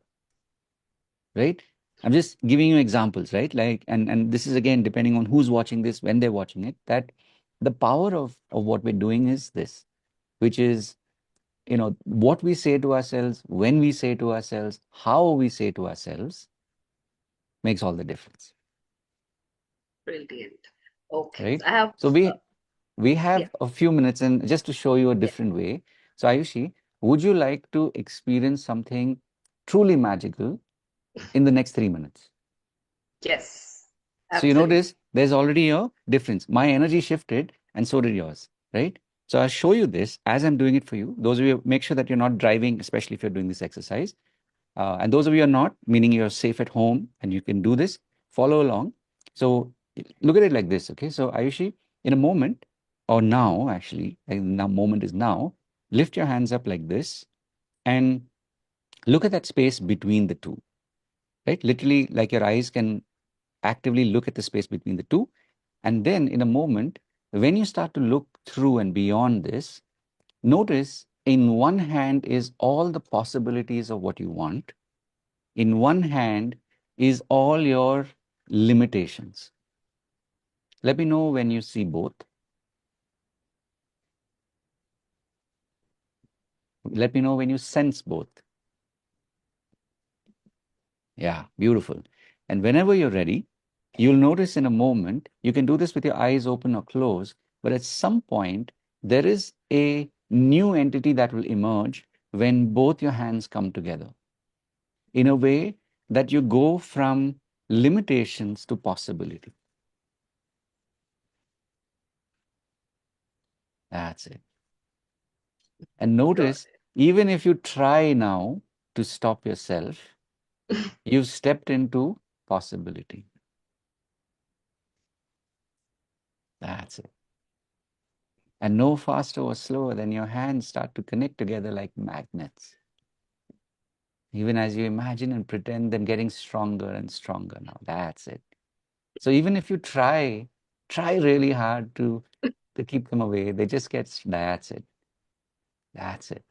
right? I'm just giving you examples, right? Like, and this is again depending on who's watching this, when they're watching it, that the power of what we're doing is this, which is, what we say to ourselves, when we say to ourselves, how we say to ourselves makes all the difference, Brilliant. Okay. right? So I have, So we yeah, have a few minutes, and just to show you a yeah. different way. So Ayushi, would you like to experience something truly magical in the next 3 minutes? Yes. So you Absolutely. notice there's already a difference. My energy shifted, and so did yours, right? So I'll show you this as I'm doing it for you. Those of you, make sure that you're not driving, especially if you're doing this exercise. And those of you who are not, meaning you're safe at home and you can do this, follow along. So look at it like this, okay? So Ayushi, in a moment, or now actually, and now moment is now, lift your hands up like this and look at that space between the two, right? Literally, like your eyes can actively look at the space between the two. And then in a moment, when you start to look through and beyond this, notice in one hand is all the possibilities of what you want. In one hand is all your limitations. Let me know when you see both. Let me know when you sense both. Yeah, beautiful. And whenever you're ready, you'll notice in a moment, you can do this with your eyes open or closed, but at some point, there is a new entity that will emerge when both your hands come together in a way that you go from limitations to possibility. That's it. And Got notice, even if you try now to stop yourself, it. you've stepped into possibility. That's it. And no faster or slower than your hands start to connect together like magnets. Even as you imagine and pretend them getting stronger and stronger now. That's it. So even if you try really hard to keep them away, they just get, that's it. That's it.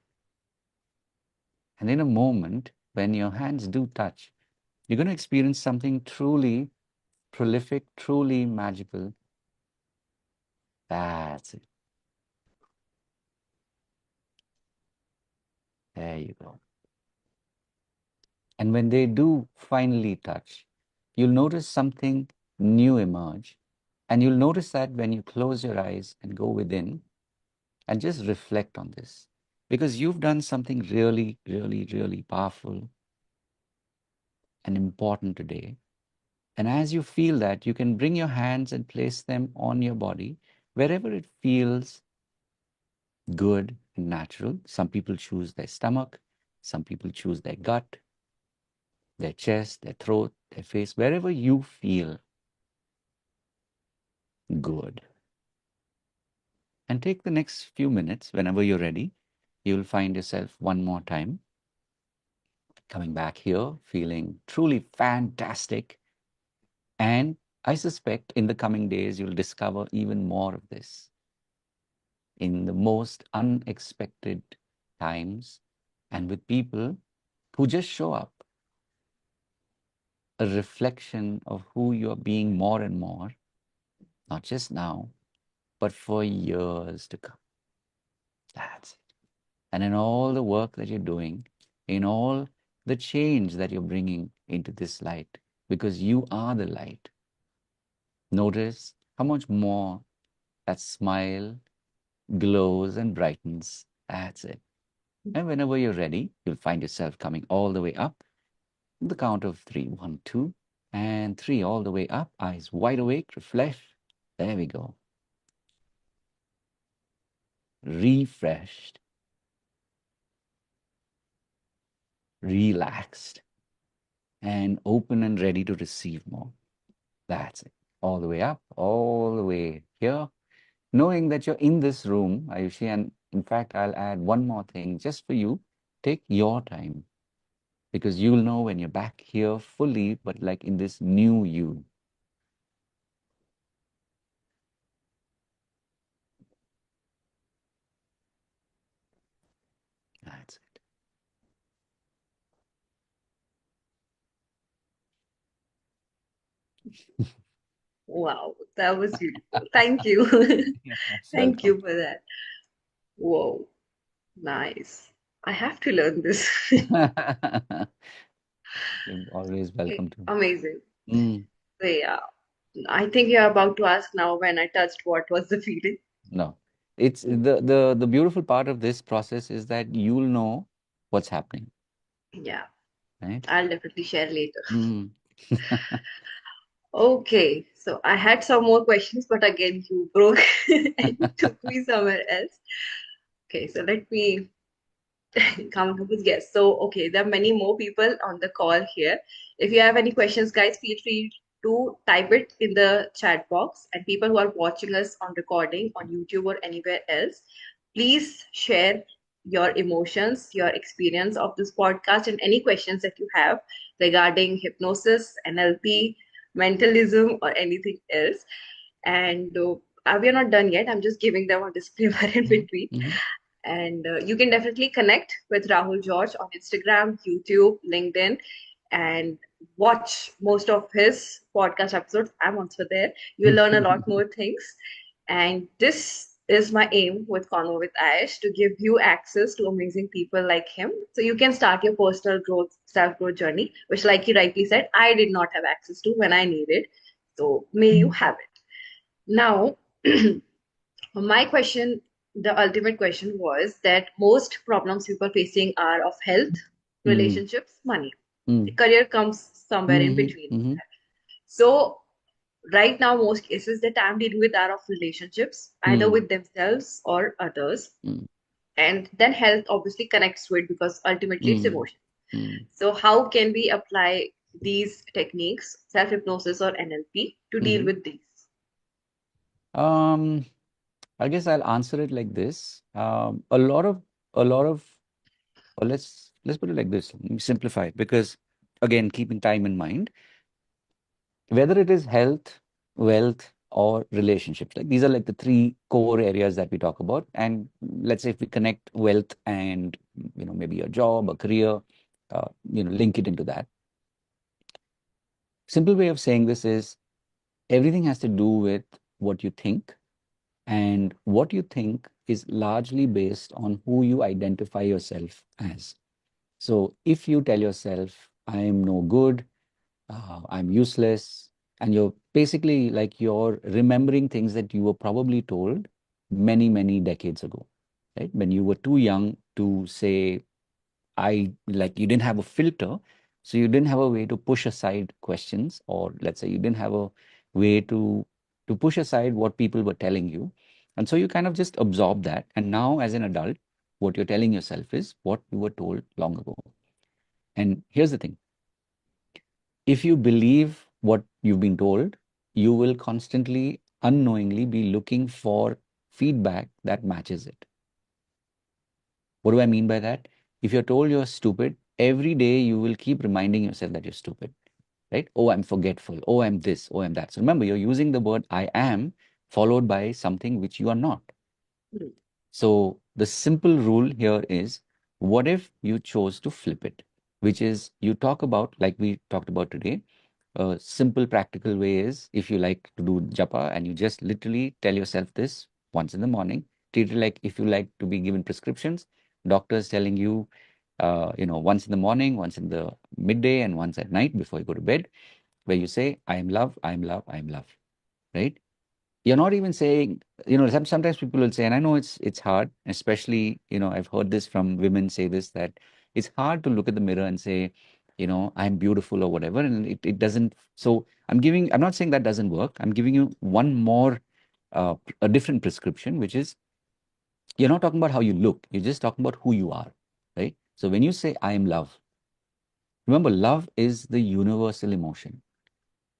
And in a moment, when your hands do touch, you're going to experience something truly prolific, truly magical. That's it. There you go. And when they do finally touch, you'll notice something new emerge. And you'll notice that when you close your eyes and go within and just reflect on this, because you've done something really, really, really powerful. and important today. And as you feel that, you can bring your hands and place them on your body wherever it feels good and natural. Some people choose their stomach, some people choose their gut, their chest, their throat, their face, wherever you feel good. And take the next few minutes whenever you're ready. You'll find yourself one more time coming back here, feeling truly fantastic. And I suspect in the coming days, you'll discover even more of this in the most unexpected times and with people who just show up, a reflection of who you're being more and more, not just now, but for years to come. That's it. And in all the work that you're doing, in all the change that you're bringing into this light, because you are the light, notice how much more that smile glows and brightens. That's it. And whenever you're ready, you'll find yourself coming all the way up. The count of three, one, two, and three, all the way up. Eyes wide awake, reflect. There we go. Refreshed, relaxed, and open and ready to receive more. That's it. All the way up, all the way here. Knowing that you're in this room, Ayushi, and in fact, I'll add one more thing just for you. Take your time because you'll know when you're back here fully, but like in this new you. That's it. Wow, that was beautiful. Thank you. You're most Thank welcome. you for that. Whoa, nice. I have to learn this. You're always welcome Okay, to. amazing. Mm, So yeah, I think you're about to ask now when I touched what was the feeling. no. It's the beautiful part of this process is that you'll know what's happening, Yeah, right? I'll definitely share later. Mm. Okay, so I had some more questions, but again, you broke and took me somewhere else. Okay, so let me come up with guests. So, okay, there are many more people on the call here. If you have any questions, guys, feel free to type it in the chat box. And people who are watching us on recording on YouTube or anywhere else, please share your emotions, your experience of this podcast, and any questions that you have regarding hypnosis, NLP, mentalism, or anything else. And we are not done yet. I'm just giving them a disclaimer in Mhm, between. mhm, And you can definitely connect with Rahul George on Instagram, YouTube, LinkedIn, and watch most of his podcast episodes. I'm also there. You'll learn a lot more things. And this is my aim with Convo with Ash to give you access to amazing people like him. So you can start your personal growth, self growth journey, which, like you rightly said, I did not have access to when I needed. So may you have it. Now, my question, the ultimate question was that most problems people facing are of health, mm, relationships, money. The mm, career comes somewhere in mhm, between. mhm, So right now, most cases that I'm dealing with are of relationships, either mm, with themselves or others. mm, And then health obviously connects to it because ultimately it's mm, emotion. mm, So how can we apply these techniques, self-hypnosis or NLP, to deal mhm. with these? Um, I guess I'll answer it like this. A lot of, or let's put it like this. Let me simplify it because, again, keeping time in mind, whether it is health, wealth, or relationships, like these are like the three core areas that we talk about. And let's say if we connect wealth and maybe a job, a career, link it into that. Simple way of saying this is everything has to do with what you think, and what you think is largely based on who you identify yourself as. So if you tell yourself, I am no good, I'm useless, and you're basically like you're remembering things that you were probably told many, many decades ago, right? When you were too young to say, I like you didn't have a filter, So you didn't have a way to push aside questions, or let's say you didn't have a way to push aside what people were telling you. And so you kind of just absorb that. And now as an adult, what you're telling yourself is what you were told long ago. And here's the thing. If you believe what you've been told, you will constantly, unknowingly be looking for feedback that matches it. What do I mean by that? If you're told you're stupid, every day you will keep reminding yourself that you're stupid, right? Oh, I'm forgetful. Oh, I'm this. Oh, I'm that. So remember, you're using the word I am followed by something which you are not. Hmm. So the simple rule here is, what if you chose to flip it? Which is, you talk about, like we talked about today, a simple practical way is, if you like to do japa and you just literally tell yourself this once in the morning, treat it like if you like to be given prescriptions, doctors telling you, once in the morning, once in the midday, and once at night before you go to bed, where you say, I am love, I am love, I am love, right? You're not even saying, sometimes people will say, and I know it's hard, especially, I've heard this from women say this, that it's hard to look at the mirror and say, I'm beautiful or whatever, and it doesn't. So I'm not saying that doesn't work. I'm giving you one more, a different prescription, which is, you're not talking about how you look, you're just talking about who you are, right? So when you say, I am love, remember, love is the universal emotion,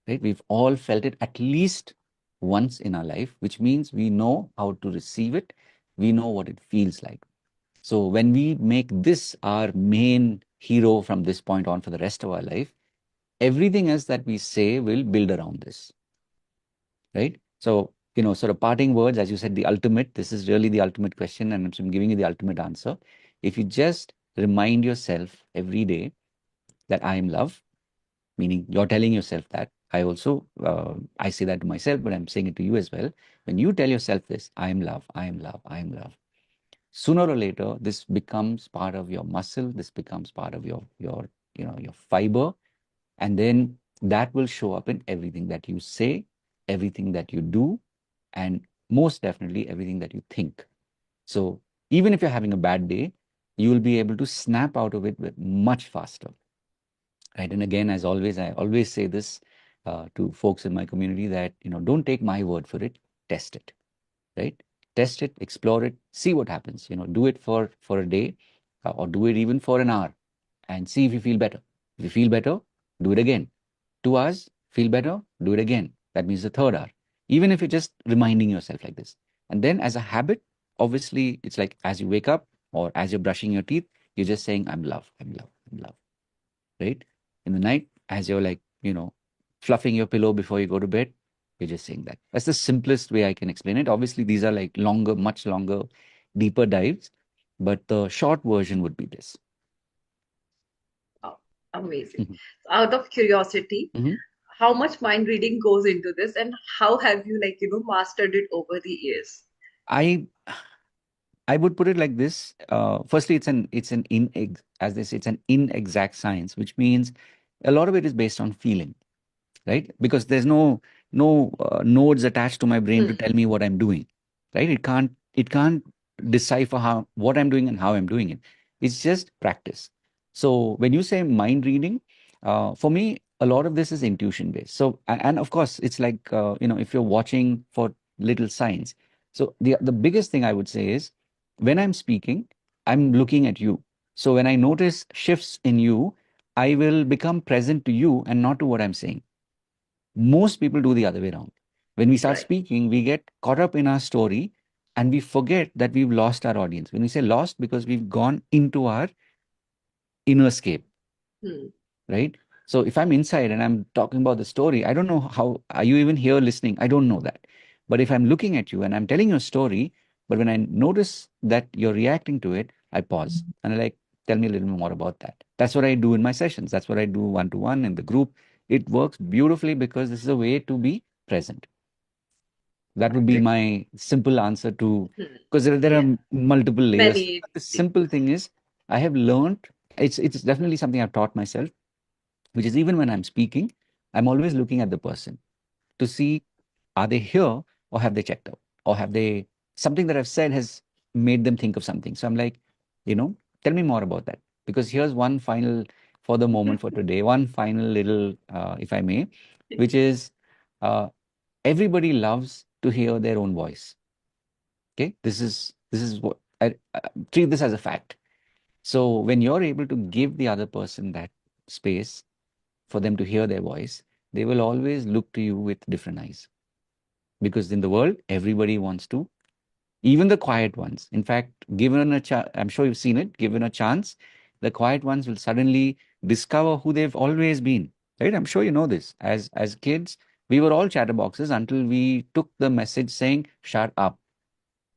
right? We've all felt it at least once in our life, which means we know how to receive it. We know what it feels like. So when we make this our main hero from this point on for the rest of our life, everything else that we say will build around this, right? So, sort of parting words, as you said, the ultimate, this is really the ultimate question, and I'm giving you the ultimate answer. If you just remind yourself every day that I am love, meaning you're telling yourself that. I also, I say that to myself, but I'm saying it to you as well. When you tell yourself this, I am love, I am love, I am love, sooner or later, this becomes part of your muscle. This becomes part of your fiber. And then that will show up in everything that you say, everything that you do, and most definitely everything that you think. So even if you're having a bad day, you will be able to snap out of it much faster. Right. And again, as always, I always say this to folks in my community that, don't take my word for it, test it, right? Test it, explore it, see what happens. Do it for a day, or do it even for an hour, and see if you feel better. If you feel better, do it again. 2 hours, feel better, do it again. That means the third hour. Even if you're just reminding yourself like this. And then as a habit, obviously, it's like as you wake up or as you're brushing your teeth, you're just saying, I'm love, I'm love, I'm love, right? In the night, as you're like, fluffing your pillow before you go to bed, you're just saying that. That's the simplest way I can explain it. Obviously, these are like longer, much longer, deeper dives, but the short version would be this. Oh, amazing. Mhm. Out of curiosity, Mhm. how much mind reading goes into this, and how have you, mastered it over the years? I I would put it like this. Firstly, it's an as they say, it's an inexact science, which means a lot of it is based on feeling, right? Because there's no nodes attached to my brain to Hmm. tell me what I'm doing, right? It can't decipher how what I'm doing and how I'm doing it. It's just practice. So when you say mind reading, for me, a lot of this is intuition based. So and of course, it's like if you're watching for little signs. So the biggest thing I would say is, when I'm speaking, I'm looking at you. So when I notice shifts in you, I will become present to you and not to what I'm saying. Most people do the other way around. When we start Right. speaking, we get caught up in our story and we forget that we've lost our audience. When we say lost, because we've gone into our inner scape, Hmm. right? So if I'm inside and I'm talking about the story, I don't know how, are you even here listening? I don't know that. But if I'm looking at you and I'm telling you a story, but when I notice that you're reacting to it, I pause and I like, tell me a little more about that. That's what I do in my sessions. That's what I do one to one in the group. It works beautifully because this is a way to be present. That would be Great. my simple answer to, Hmm. because there Yeah. are multiple layers. Many. But the simple thing is, I have learned, it's definitely something I've taught myself, which is even when I'm speaking, I'm always looking at the person to see, are they here or have they checked out? Or have they, something that I've said has made them think of something. So I'm like, you know, tell me more about that. Because here's one final for the moment for today. One final little, if I may, which is uh, everybody loves to hear their own voice. Okay, this is what I treat this as a fact. So when you're able to give the other person that space for them to hear their voice, they will always look to you with different eyes. Because in the world, everybody wants to, even the quiet ones. In fact, given a chance, I'm sure you've seen it, given a chance, the quiet ones will suddenly discover who they've always been. Right? I'm sure you know this. As kids, we were all chatterboxes until we took the message saying, shut up.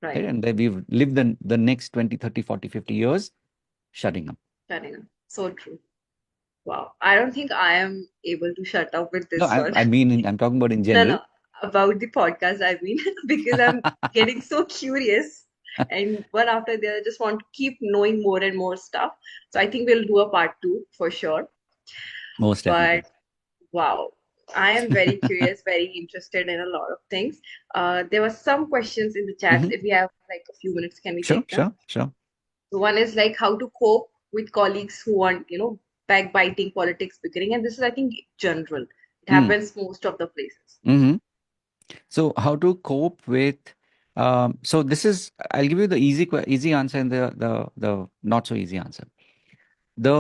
Right? Right. And then we've lived the next 20, 30, 40, 50 years shutting up. Shutting. So true. Wow. I don't think I am able to shut up with No, this one. I mean, I'm talking about in No, general. no, about the podcast, I mean, because I'm getting so curious and one after the other, just want to keep knowing more and more stuff. So I think we'll do a part two for sure. Most But definitely. wow, I am very curious, very interested in a lot of things. There were some questions in the chat. Hmm. If we have like a few minutes, can we Sure, take them? sure, sure. So one is like how to cope with colleagues who want, backbiting, politics, bickering, and this is, I think, general. It Mm. happens most of the places. Hmm. So how to cope with so this is I'll give you the easy answer and the not so easy answer. The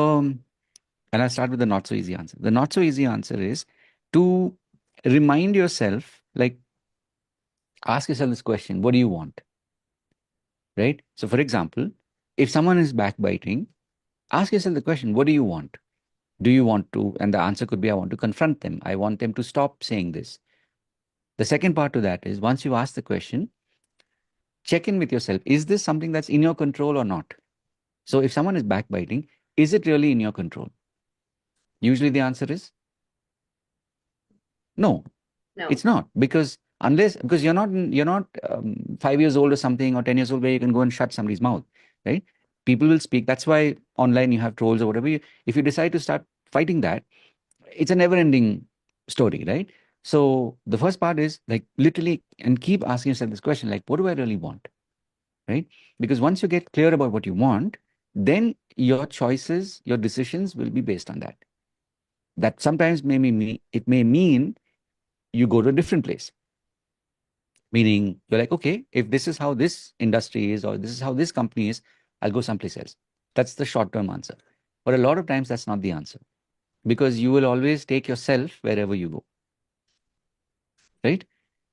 and I'll start with the not so easy answer. The not so easy answer is to remind yourself, like ask yourself this question, what do you want? Right? So for example, if someone is backbiting, ask yourself the question, what do you want? Do you want to, and the answer could be, I want to confront them. I want them to stop saying this. The second part to that is once you ask the question, check in with yourself. Is this something that's in your control or not? So if someone is backbiting, is it really in your control? Usually the answer is no, No, it's not, because because you're not 5 years old or something or 10 years old where you can go and shut somebody's mouth, right? People will speak. That's why online you have trolls or whatever. If you decide to start fighting that, it's a never-ending story, right? So the first part is like literally, and keep asking yourself this question, like, what do I really want? Right? Because once you get clear about what you want, then your choices, your decisions will be based on that. That sometimes it may mean you go to a different place. Meaning you're like, okay, if this is how this industry is or this is how this company is, I'll go someplace else. That's the short-term answer. But a lot of times that's not the answer because you will always take yourself wherever you go, right?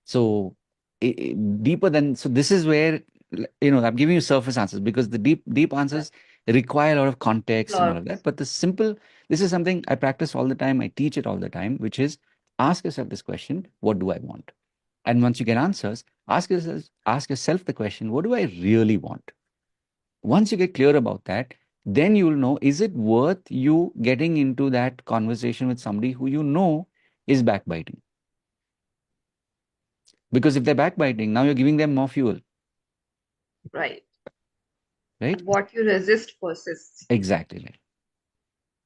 So deeper than so this is where I'm giving you surface answers because the deep right. answers require a lot of context and all of Flowers. that. But the simple this is something I practice all the time. I teach it all the time, which is ask yourself this question: what do I want? And once you get answers, ask yourself the question: what do I really want? Once you get clear about that, then you will know, is it worth you getting into that conversation with somebody who you know is backbiting? Because if they're backbiting, now you're giving them more fuel, Right. right? And what you resist persists. Exactly right.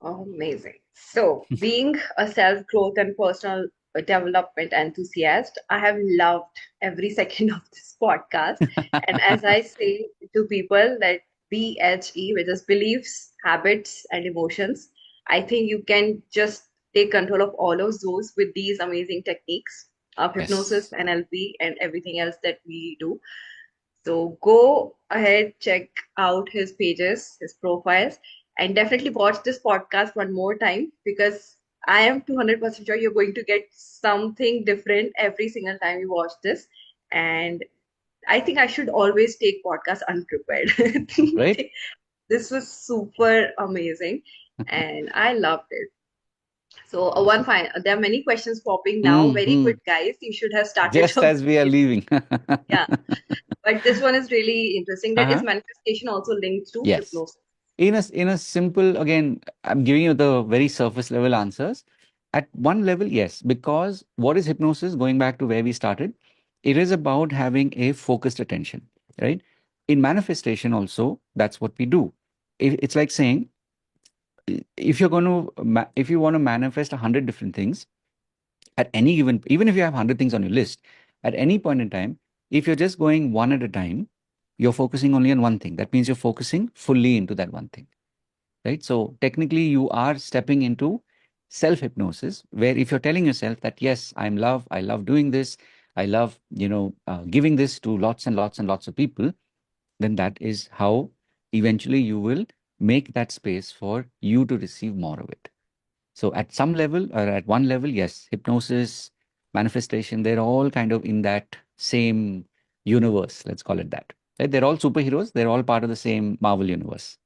Amazing. So, being a self-growth and personal development enthusiast, I have loved every second of this podcast. And as I say to people that BHE, which is beliefs, habits, and emotions, I think you can just take control of all of those with these amazing techniques of hypnosis, Yes. NLP, and everything else that we do. So go ahead, check out his pages, his profiles, and definitely watch this podcast one more time because I am 200% sure you're going to get something different every single time you watch this. And I think I should always take podcasts unprepared. Right? This was super amazing and I loved it. So, one Awesome. fine. There are many questions popping now. Very Hmm. good, guys. You should have started Just from as we are leaving. yeah. But this one is really interesting. That is Uh-huh. manifestation also linked to Yes. hypnosis. In a simple, again, I'm giving you the very surface level answers. At one level, yes, because what is hypnosis? Going back to where we started, it is about having a focused attention, right? In manifestation, also, that's what we do. It's like saying, if you're going to, if you want to manifest 100 different things at any given, even if you have 100 things on your list, at any point in time, if you're just going one at a time, you're focusing only on one thing. That means you're focusing fully into that one thing, right? So technically, you are stepping into self hypnosis, where if you're telling yourself that, yes, I love doing this, I love, giving this to lots and lots and lots of people, then that is how eventually you will make that space for you to receive more of it. So at some level or at one level, yes, hypnosis, manifestation, they're all kind of in that same universe. Let's call it that. Right? They're all superheroes. They're all part of the same Marvel universe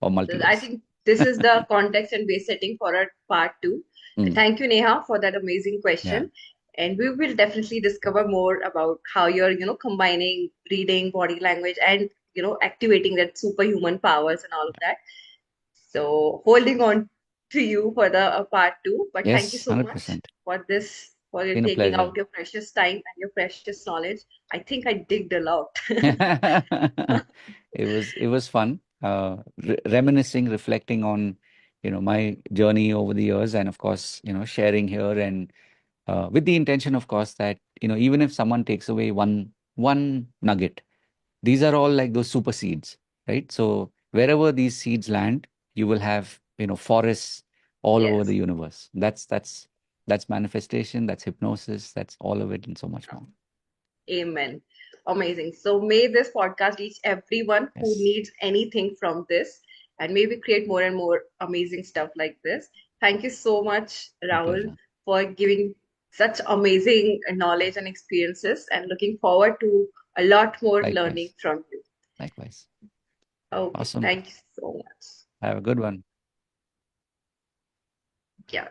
or So I multiverse. think this is the context and base setting for our part two. And Mm, thank you, Neha, for that amazing yeah, question. And we will definitely discover more about how you're, combining reading, body language, and activating that superhuman powers and all of that. So holding on to you for the part two. But thank you yes, so much 100%. for this, for your Been a taking pleasure. out your precious time and your precious knowledge. I think I digged a lot. It was fun, reminiscing, reflecting on, my journey over the years, and of course, sharing here, and with the intention, of course, that even if someone takes away one nugget, these are all like those super seeds, right? So wherever these seeds land, you will have forests all over the Yes. universe. That's manifestation, that's hypnosis, that's all of it, and so much more. Amen. Amazing. So may this podcast reach everyone who Yes, needs anything from this, and may we create more and more amazing stuff like this. Thank you so much, my Rahul, pleasure. for giving such amazing knowledge and experiences, and looking forward to a lot more learning Likewise, from you. likewise. Okay, Awesome. thank you so much. Have a good one. Yeah.